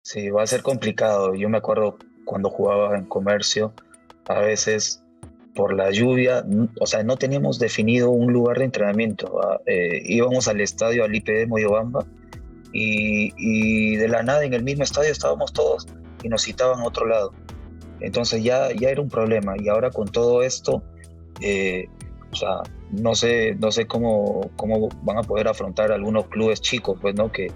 Sí, va a ser complicado. Yo me acuerdo cuando jugaba en Comercio, a veces por la lluvia, o sea, no teníamos definido un lugar de entrenamiento. Íbamos al estadio, al IPD Moyobamba, y de la nada en el mismo estadio estábamos todos y nos citaban a otro lado. Entonces ya era un problema. Y ahora con todo esto, eh, o sea, no sé cómo van a poder afrontar algunos clubes chicos, pues, ¿no? Que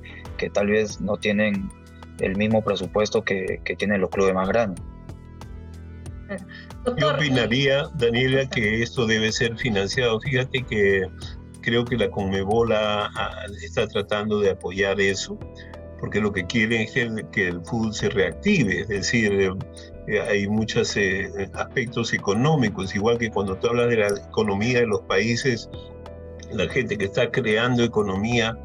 tal vez no tienen el mismo presupuesto que tienen los clubes más grandes. Yo Doctor, opinaría, Daniela, que esto debe ser financiado. Fíjate que creo que la Conmebol está tratando de apoyar eso, porque lo que quieren es que el fútbol se reactive, es decir, hay muchos aspectos económicos, igual que cuando tú hablas de la economía de los países, la gente que está creando economía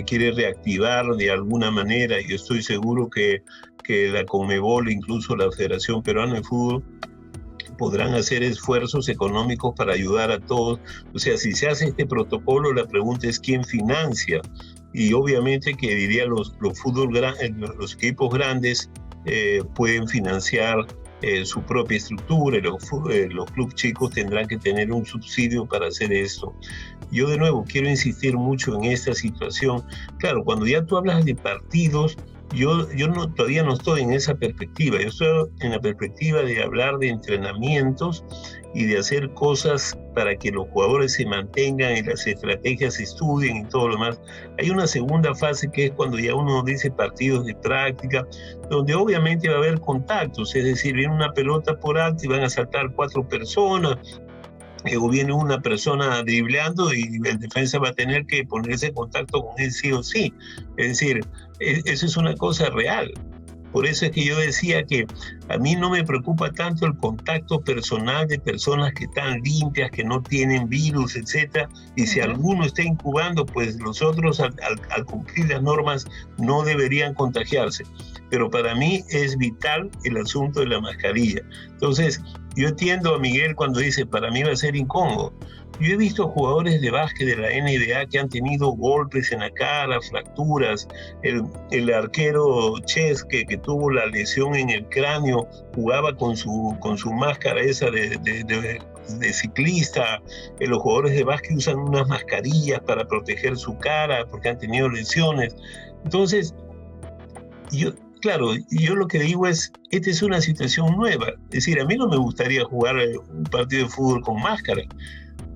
quiere reactivar de alguna manera, y estoy seguro que la Conmebol, incluso la Federación Peruana de Fútbol, podrán hacer esfuerzos económicos para ayudar a todos. O sea, si se hace este protocolo, la pregunta es quién financia. Y obviamente que diría los equipos grandes pueden financiar su propia estructura, y los clubes chicos tendrán que tener un subsidio para hacer esto. Yo de nuevo quiero insistir mucho en esta situación. Claro, cuando ya tú hablas de partidos, yo todavía no estoy en esa perspectiva. Yo estoy en la perspectiva de hablar de entrenamientos y de hacer cosas para que los jugadores se mantengan y las estrategias se estudien y todo lo demás. Hay una segunda fase que es cuando ya uno dice partidos de práctica, donde obviamente va a haber contactos, es decir, viene una pelota por alto y van a saltar 4 personas, o viene una persona dribleando y el defensa va a tener que ponerse en contacto con él sí o sí. Es decir, eso es una cosa real. Por eso es que yo decía que a mí no me preocupa tanto el contacto personal de personas que están limpias, que no tienen virus, etc. Y si alguno está incubando, pues los otros al cumplir las normas no deberían contagiarse. Pero para mí es vital el asunto de la mascarilla. Entonces, yo entiendo a Miguel cuando dice, para mí va a ser incómodo. Yo he visto jugadores de básquet de la NBA que han tenido golpes en la cara, fracturas. El arquero Ches, que tuvo la lesión en el cráneo, jugaba con su máscara esa de ciclista. Los jugadores de básquet usan unas mascarillas para proteger su cara porque han tenido lesiones. Entonces, Claro, yo lo que digo es, esta es una situación nueva. Es decir, a mí no me gustaría jugar un partido de fútbol con máscara,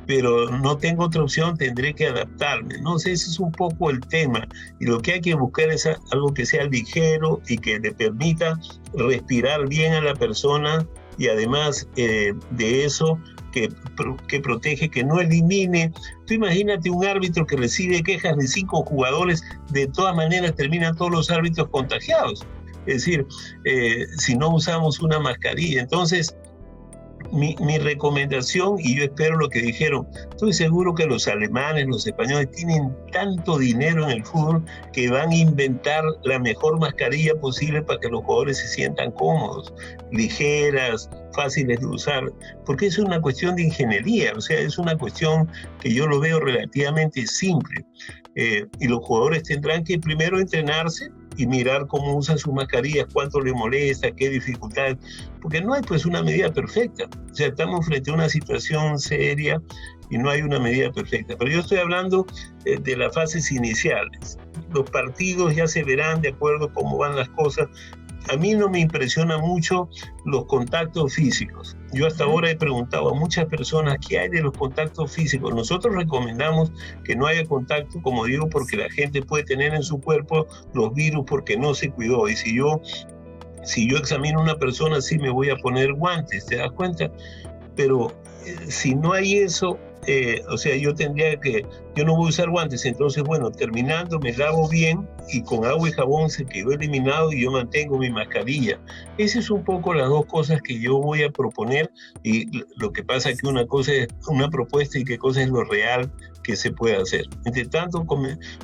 pero no tengo otra opción, tendré que adaptarme. No sé, ese es un poco el tema. Y lo que hay que buscar es algo que sea ligero y que le permita respirar bien a la persona, y además de eso, que protege, que no elimine. Tú imagínate un árbitro que recibe quejas de 5 jugadores, de todas maneras terminan todos los árbitros contagiados. Es decir, si no usamos una mascarilla. Entonces, mi recomendación, y yo espero lo que dijeron, estoy seguro que los alemanes, los españoles tienen tanto dinero en el fútbol que van a inventar la mejor mascarilla posible para que los jugadores se sientan cómodos, ligeras, fáciles de usar, porque es una cuestión de ingeniería, o sea, es una cuestión que yo lo veo relativamente simple. Y los jugadores tendrán que primero entrenarse y mirar cómo usan sus mascarillas, cuánto les molesta, qué dificultad, porque no hay pues una medida perfecta. O sea, estamos frente a una situación seria y no hay una medida perfecta. Pero yo estoy hablando de las fases iniciales. Los partidos ya se verán de acuerdo a cómo van las cosas. A mí no me impresiona mucho los contactos físicos. Yo hasta ahora he preguntado a muchas personas qué hay de los contactos físicos. Nosotros recomendamos que no haya contacto, como digo, porque la gente puede tener en su cuerpo los virus porque no se cuidó. Y si yo examino a una persona, sí me voy a poner guantes, ¿te das cuenta? Pero si no hay eso, o sea, yo no voy a usar guantes, entonces, bueno, terminando me lavo bien y con agua y jabón se quedó eliminado y yo mantengo mi mascarilla. Esas son un poco las dos cosas que yo voy a proponer, y lo que pasa es que una cosa es una propuesta y qué cosa es lo real que se puede hacer. Entre tanto,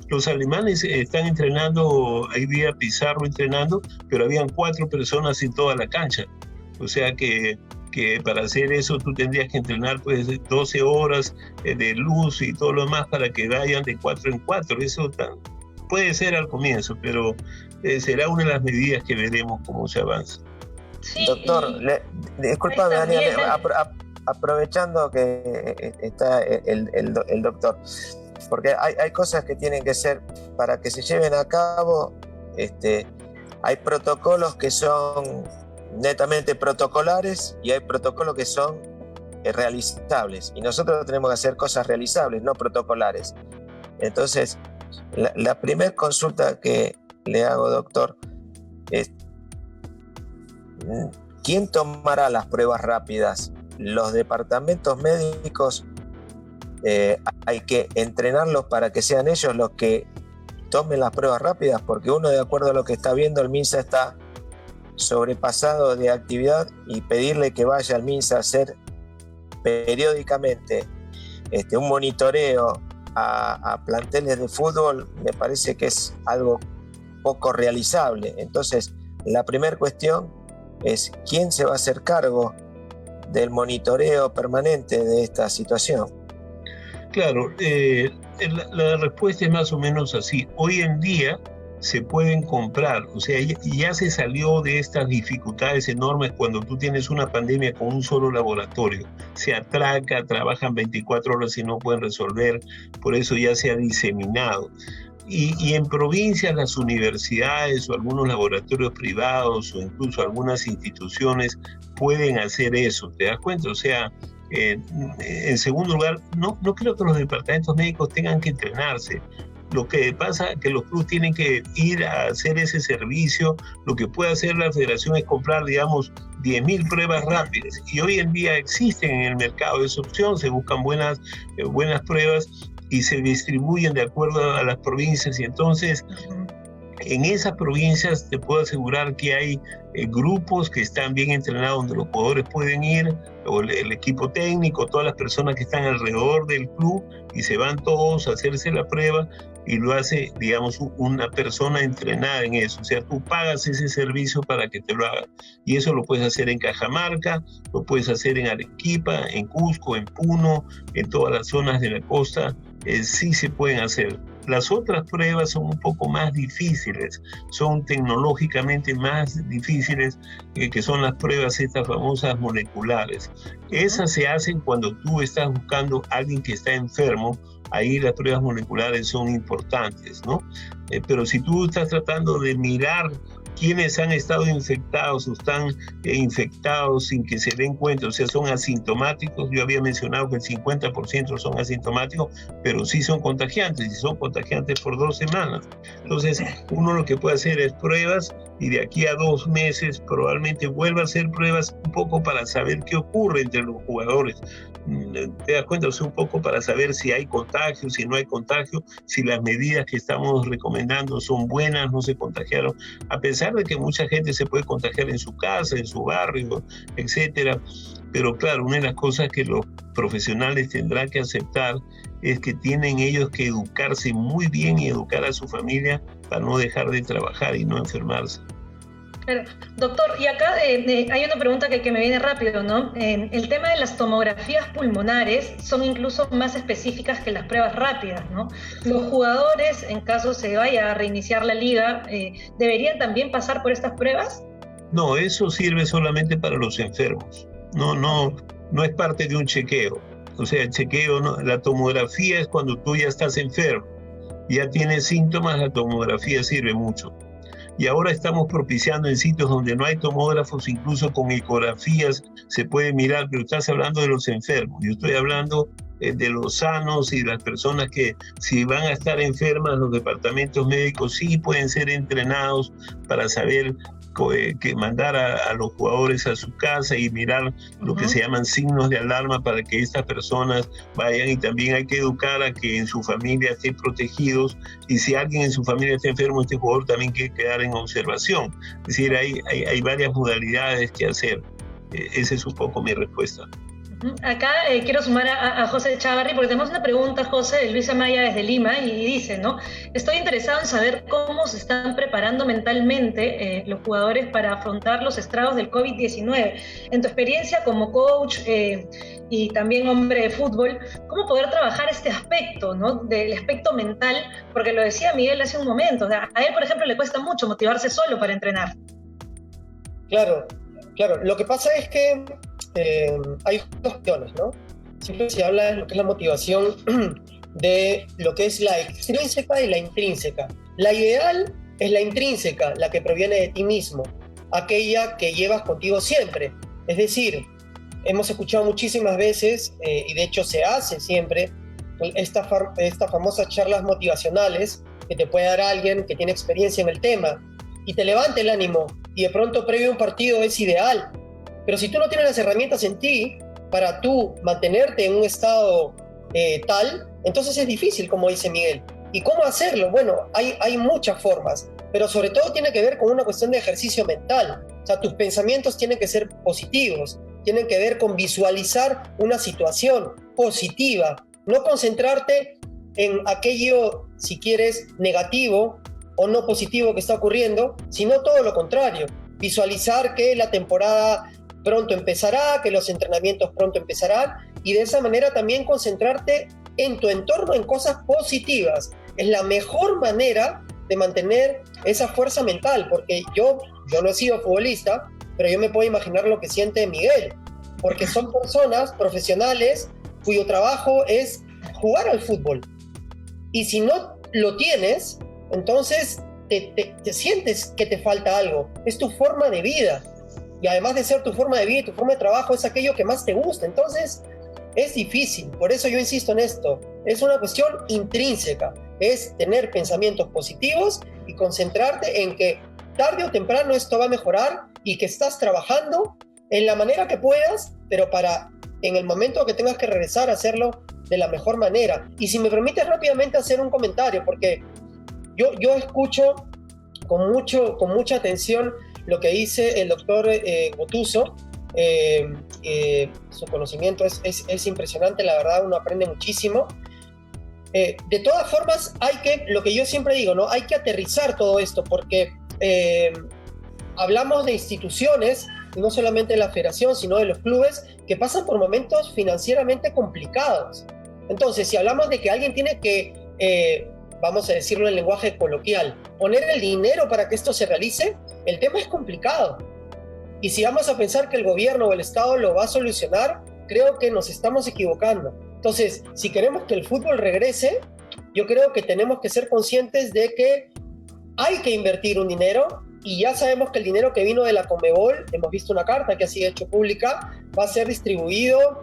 los alemanes están entrenando, hay día Pizarro entrenando, pero habían 4 personas en toda la cancha. O sea que para hacer eso tú tendrías que entrenar pues 12 horas de luz y todo lo demás para que vayan de 4 en 4. Eso Puede ser al comienzo, pero será una de las medidas que veremos cómo se avanza. Sí, doctor, discúlpame, Daniel, aprovechando que está el doctor, porque hay cosas que tienen que ser, para que se lleven a cabo, hay protocolos que son netamente protocolares y hay protocolos que son realizables, y nosotros tenemos que hacer cosas realizables, no protocolares. Entonces, la primera consulta que le hago, doctor, es ¿quién tomará las pruebas rápidas? Los departamentos médicos, hay que entrenarlos para que sean ellos los que tomen las pruebas rápidas, porque uno, de acuerdo a lo que está viendo, el MINSA está sobrepasado de actividad, y pedirle que vaya al MINSA a hacer periódicamente un monitoreo a planteles de fútbol me parece que es algo poco realizable. Entonces, la primera cuestión es ¿quién se va a hacer cargo del monitoreo permanente de esta situación? Claro, la respuesta es más o menos así. Hoy en día se pueden comprar, o sea, ya se salió de estas dificultades enormes cuando tú tienes una pandemia con un solo laboratorio. Se atraca, trabajan 24 horas y no pueden resolver, por eso ya se ha diseminado. Y en provincias, las universidades o algunos laboratorios privados o incluso algunas instituciones pueden hacer eso, ¿te das cuenta? O sea, en segundo lugar, no creo que los departamentos médicos tengan que entrenarse. Lo que pasa es que los clubes tienen que ir a hacer ese servicio. Lo que puede hacer la federación es comprar, digamos, 10.000 pruebas rápidas. Y hoy en día existen en el mercado esa opción, se buscan buenas pruebas y se distribuyen de acuerdo a las provincias. Y entonces, en esas provincias te puedo asegurar que hay grupos que están bien entrenados donde los jugadores pueden ir, o el equipo técnico, todas las personas que están alrededor del club, y se van todos a hacerse la prueba, y lo hace, digamos, una persona entrenada en eso. O sea, tú pagas ese servicio para que te lo hagan. Y eso lo puedes hacer en Cajamarca, lo puedes hacer en Arequipa, en Cusco, en Puno, en todas las zonas de la costa. Sí se pueden hacer. Las otras pruebas son un poco más difíciles, son tecnológicamente más difíciles, que son las pruebas estas famosas moleculares. Esas se hacen cuando tú estás buscando a alguien que está enfermo. Ahí las pruebas moleculares son importantes, ¿no? Pero si tú estás tratando de mirar quienes han estado infectados o están infectados sin que se den cuenta, o sea, son asintomáticos. Yo había mencionado que el 50% son asintomáticos, pero sí son contagiantes, y son contagiantes por 2 semanas. Entonces, uno lo que puede hacer es pruebas, y de aquí a 2 meses probablemente vuelva a hacer pruebas un poco para saber qué ocurre entre los jugadores. Te das cuenta, o sea, un poco para saber si hay contagio, si no hay contagio, si las medidas que estamos recomendando son buenas, no se contagiaron, a pesar de que mucha gente se puede contagiar en su casa, en su barrio, etcétera. Pero claro, una de las cosas que los profesionales tendrán que aceptar es que tienen ellos que educarse muy bien y educar a su familia para no dejar de trabajar y no enfermarse. Pero, doctor, y acá hay una pregunta que me viene rápido, ¿no? El tema de las tomografías pulmonares son incluso más específicas que las pruebas rápidas, ¿no? Los jugadores, en caso se vaya a reiniciar la liga, ¿deberían también pasar por estas pruebas? No, eso sirve solamente para los enfermos. No es parte de un chequeo. O sea, el chequeo, la tomografía es cuando tú ya estás enfermo, ya tienes síntomas, la tomografía sirve mucho. Y ahora estamos propiciando en sitios donde no hay tomógrafos, incluso con ecografías se puede mirar, pero estás hablando de los enfermos. Yo estoy hablando de los sanos y las personas que, si van a estar enfermas, los departamentos médicos sí pueden ser entrenados para saber que mandar a los jugadores a su casa y mirar lo que se llaman signos de alarma para que estas personas vayan. Y también hay que educar a que en su familia estén protegidos, y si alguien en su familia está enfermo, este jugador también quiere quedar en observación. Es decir, hay varias modalidades que hacer. Esa es un poco mi respuesta. Acá quiero sumar a José Chávarri, porque tenemos una pregunta, José, de Luis Amaya desde Lima, y dice, ¿no? Estoy interesado en saber cómo se están preparando mentalmente los jugadores para afrontar los estragos del COVID-19. En tu experiencia como coach y también hombre de fútbol, ¿cómo poder trabajar este aspecto, ¿no? Del aspecto mental? Porque lo decía Miguel hace un momento, o sea, a él, por ejemplo, le cuesta mucho motivarse solo para entrenar. Claro. Lo que pasa es que hay dos cuestiones, ¿no? Siempre se habla de lo que es la motivación de lo que es la extrínseca y la intrínseca. La ideal es la intrínseca, la que proviene de ti mismo, aquella que llevas contigo siempre. Es decir, hemos escuchado muchísimas veces, y de hecho se hace siempre, estas famosas charlas motivacionales que te puede dar alguien que tiene experiencia en el tema y te levanta el ánimo, y de pronto previo a un partido es ideal. Pero si tú no tienes las herramientas en ti para tú mantenerte en un estado tal, entonces es difícil, como dice Miguel. ¿Y cómo hacerlo? Bueno, hay muchas formas, pero sobre todo tiene que ver con una cuestión de ejercicio mental. O sea, tus pensamientos tienen que ser positivos, tienen que ver con visualizar una situación positiva, no concentrarte en aquello, si quieres, negativo o no positivo que está ocurriendo, sino todo lo contrario. Visualizar que la temporada pronto empezará, que los entrenamientos pronto empezarán, y de esa manera también concentrarte en tu entorno, en cosas positivas. Es la mejor manera de mantener esa fuerza mental, porque yo no he sido futbolista, pero yo me puedo imaginar lo que siente Miguel, porque son personas profesionales cuyo trabajo es jugar al fútbol. Y si no lo tienes, entonces te sientes que te falta algo. Es tu forma de vida. Y además de ser tu forma de vida y tu forma de trabajo, es aquello que más te gusta. Entonces, es difícil. Por eso yo insisto en esto. Es una cuestión intrínseca. Es tener pensamientos positivos y concentrarte en que tarde o temprano esto va a mejorar y que estás trabajando en la manera que puedas, pero para en el momento que tengas que regresar a hacerlo de la mejor manera. Y si me permites rápidamente hacer un comentario, porque yo escucho con mucha atención lo que dice el doctor Gotuso. Su conocimiento es impresionante, la verdad, uno aprende muchísimo. De todas formas, lo que yo siempre digo, ¿no? Hay que aterrizar todo esto, porque hablamos de instituciones, y no solamente de la federación, sino de los clubes, que pasan por momentos financieramente complicados. Entonces, si hablamos de que alguien tiene que, vamos a decirlo en lenguaje coloquial, poner el dinero para que esto se realice, el tema es complicado. Y si vamos a pensar que el gobierno o el Estado lo va a solucionar, creo que nos estamos equivocando. Entonces, si queremos que el fútbol regrese, yo creo que tenemos que ser conscientes de que hay que invertir un dinero, y ya sabemos que el dinero que vino de la Conmebol, hemos visto una carta que ha sido hecho pública, va a ser distribuido,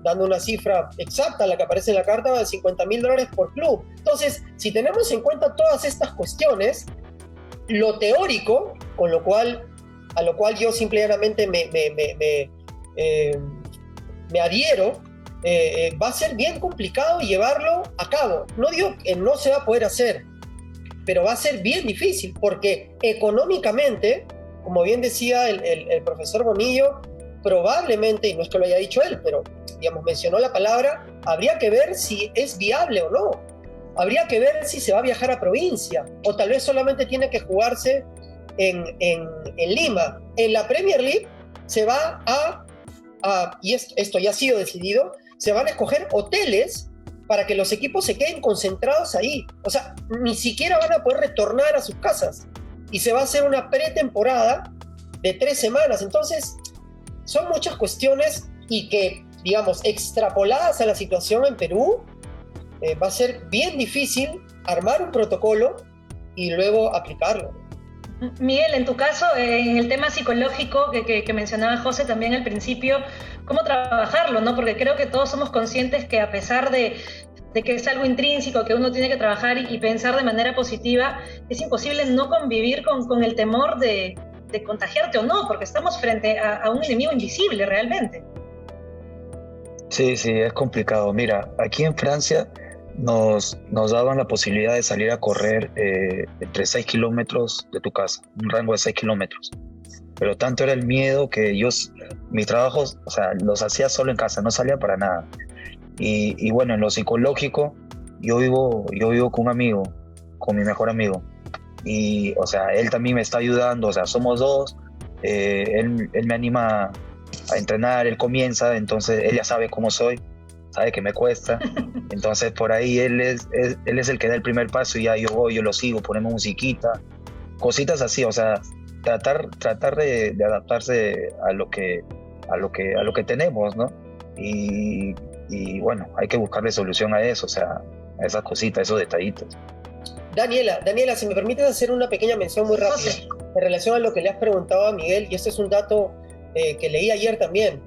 dando una cifra exacta, la que aparece en la carta, de $50,000 por club. Entonces, si tenemos en cuenta todas estas cuestiones, lo teórico, a lo cual yo simplemente me adhiero, va a ser bien complicado llevarlo a cabo. No digo que no se va a poder hacer, pero va a ser bien difícil, porque económicamente, como bien decía el profesor Bonillo, probablemente, y no es que lo haya dicho él, pero digamos, mencionó la palabra, habría que ver si es viable o no. Habría que ver si se va a viajar a provincia, o tal vez solamente tiene que jugarse en Lima. En la Premier League se va y esto ya ha sido decidido, se van a escoger hoteles para que los equipos se queden concentrados ahí. O sea, ni siquiera van a poder retornar a sus casas. Y se va a hacer una pretemporada de 3 semanas. Entonces, son muchas cuestiones y que, digamos, extrapoladas a la situación en Perú, va a ser bien difícil armar un protocolo y luego aplicarlo. Miguel, en tu caso, en el tema psicológico que mencionaba José también al principio, ¿cómo trabajarlo, no? Porque creo que todos somos conscientes que a pesar de que es algo intrínseco, que uno tiene que trabajar y pensar de manera positiva, es imposible no convivir con el temor de contagiarte o no, porque estamos frente a un enemigo invisible realmente. Sí, es complicado. Mira, aquí en Francia nos daban la posibilidad de salir a correr entre 6 kilómetros de tu casa, un rango de 6 kilómetros. pero tanto era el miedo que mis trabajos, o sea, los hacía solo en casa, no salía para nada. Y bueno, en lo psicológico, yo vivo con un amigo, con mi mejor amigo. Y, o sea, él también me está ayudando, o sea, somos dos. Él me anima a entrenar, él comienza, entonces él ya sabe cómo soy, sabe que me cuesta. Entonces, por ahí él es el que da el primer paso y ya yo voy, yo lo sigo, ponemos musiquita, cositas así, o sea, tratar de adaptarse a lo que tenemos, ¿no? Y bueno, hay que buscarle solución a eso, o sea, a esas cositas, esos detallitos. Daniela, si me permites hacer una pequeña mención muy rápida en relación a lo que le has preguntado a Miguel, y este es un dato que leí ayer también.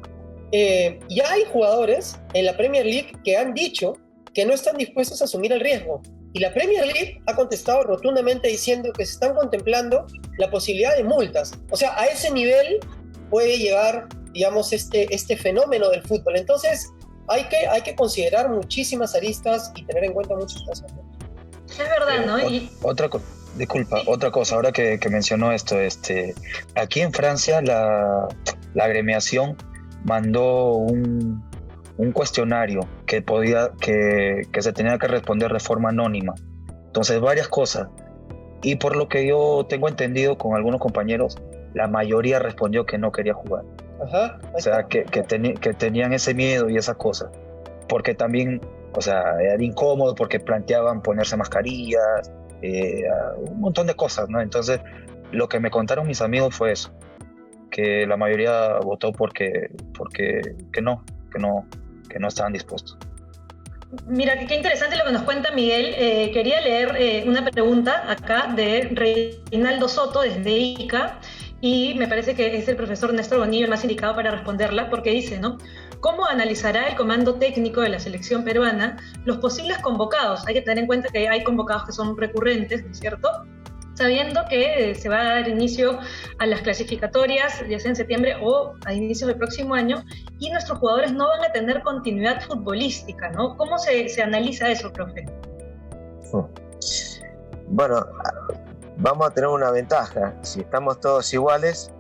Ya hay jugadores en la Premier League que han dicho que no están dispuestos a asumir el riesgo. Y la Premier League ha contestado rotundamente diciendo que se están contemplando la posibilidad de multas. O sea, a ese nivel puede llegar, digamos, este fenómeno del fútbol. Entonces, hay que considerar muchísimas aristas y tener en cuenta muchas cosas, ¿no? Es verdad, ¿no? Otra cosa, ahora que mencionó esto, aquí en Francia la agremiación mandó un cuestionario que se tenía que responder de forma anónima. Entonces, varias cosas. Y por lo que yo tengo entendido con algunos compañeros, la mayoría respondió que no quería jugar. Ajá. O sea, que tenían ese miedo y esas cosas. Porque también, o sea, era incómodo porque planteaban ponerse mascarillas, un montón de cosas, ¿no? Entonces, lo que me contaron mis amigos fue eso, que la mayoría votó porque no estaban dispuestos. Mira, qué interesante lo que nos cuenta Miguel. Quería leer una pregunta acá de Reinaldo Soto desde ICA, y me parece que es el profesor Néstor Bonillo el más indicado para responderla, porque dice, ¿no? ¿Cómo analizará el comando técnico de la selección peruana los posibles convocados? Hay que tener en cuenta que hay convocados que son recurrentes, ¿no es cierto? Sabiendo que se va a dar inicio a las clasificatorias, ya sea en septiembre o a inicios del próximo año, y nuestros jugadores no van a tener continuidad futbolística, ¿no? ¿Cómo se analiza eso, profe? Bueno, vamos a tener una ventaja. Si estamos todos iguales,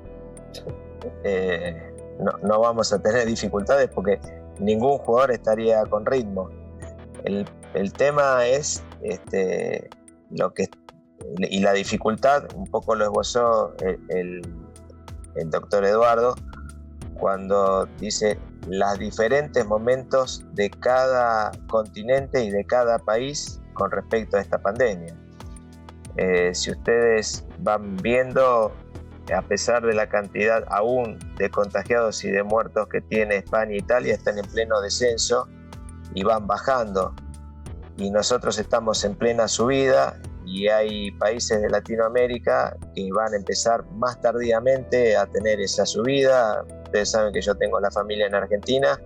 no vamos a tener dificultades porque ningún jugador estaría con ritmo. El tema es lo que y la dificultad, un poco lo esbozó el doctor Eduardo cuando dice los diferentes momentos de cada continente y de cada país con respecto a esta pandemia. Si ustedes van viendo, a pesar de la cantidad aún de contagiados y de muertos que tiene España e Italia, están en pleno descenso y van bajando, y nosotros estamos en plena subida. Y hay países de Latinoamérica que van a empezar más tardíamente a tener esa subida. Ustedes saben que yo tengo la familia en Argentina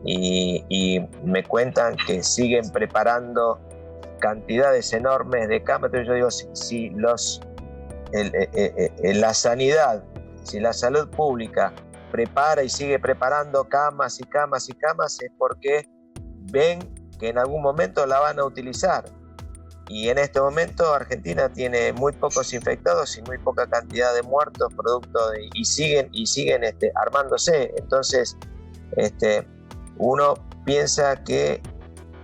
y me cuentan que siguen preparando cantidades enormes de camas. Entonces yo digo, si la sanidad, si la salud pública prepara y sigue preparando camas y camas y camas, es porque ven que en algún momento la van a utilizar. Y en este momento Argentina tiene muy pocos infectados y muy poca cantidad de muertos producto y siguen armándose. Entonces uno piensa que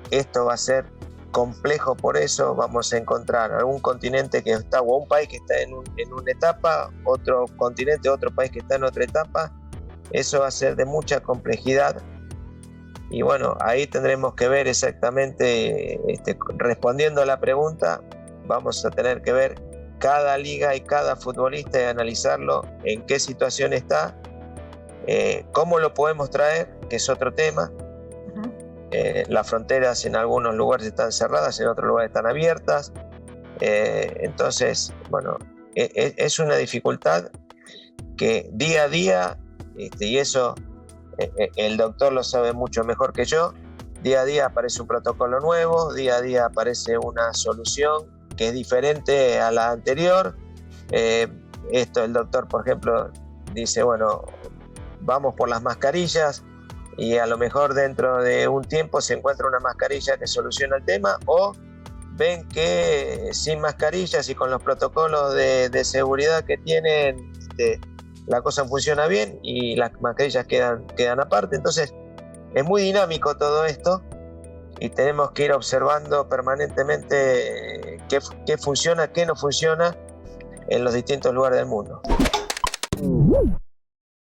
esto va a ser complejo, por eso vamos a encontrar algún continente que está, o un país que está en una etapa, otro continente, otro país que está en otra etapa. Eso va a ser de mucha complejidad. Y bueno, ahí tendremos que ver exactamente, respondiendo a la pregunta, vamos a tener que ver cada liga y cada futbolista y analizarlo, en qué situación está, cómo lo podemos traer, que es otro tema. Las fronteras en algunos lugares están cerradas, en otros lugares están abiertas. Entonces, bueno, es una dificultad que día a día, y eso el doctor lo sabe mucho mejor que yo, día a día aparece un protocolo nuevo, día a día aparece una solución que es diferente a la anterior. El doctor, por ejemplo, dice, bueno, vamos por las mascarillas, y a lo mejor dentro de un tiempo se encuentra una mascarilla que soluciona el tema, o ven que sin mascarillas y con los protocolos de seguridad que tienen, la cosa funciona bien y las mascarillas quedan aparte. Entonces es muy dinámico todo esto y tenemos que ir observando permanentemente qué funciona, qué no funciona en los distintos lugares del mundo.